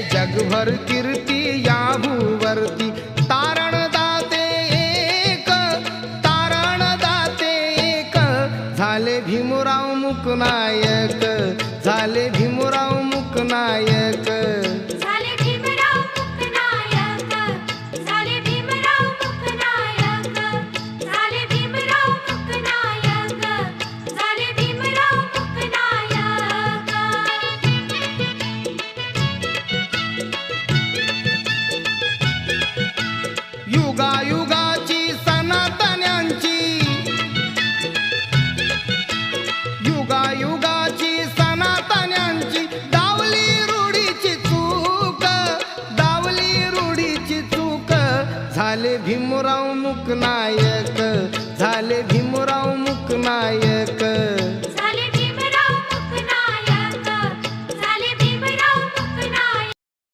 जगभर कीर्ती या भूवरती तारण दाते एक, तारण दाते एक, झाले भीमराव मुकनायक, झाले भीमराव मुकनायक. झाले भीमराव मुकनायक, झाले भीमराव मुकनायक, झाले भीमराव मुकनायक, झाले भीमराव मुकनायक. युगायुगाची सनातन्यांची, युगायुगाची सनातन्यांची डावली रूढीची चूक, डावली रूढीची चूक, झाले भीमराव मुकनायक, झाले भीमराव मुकनायक.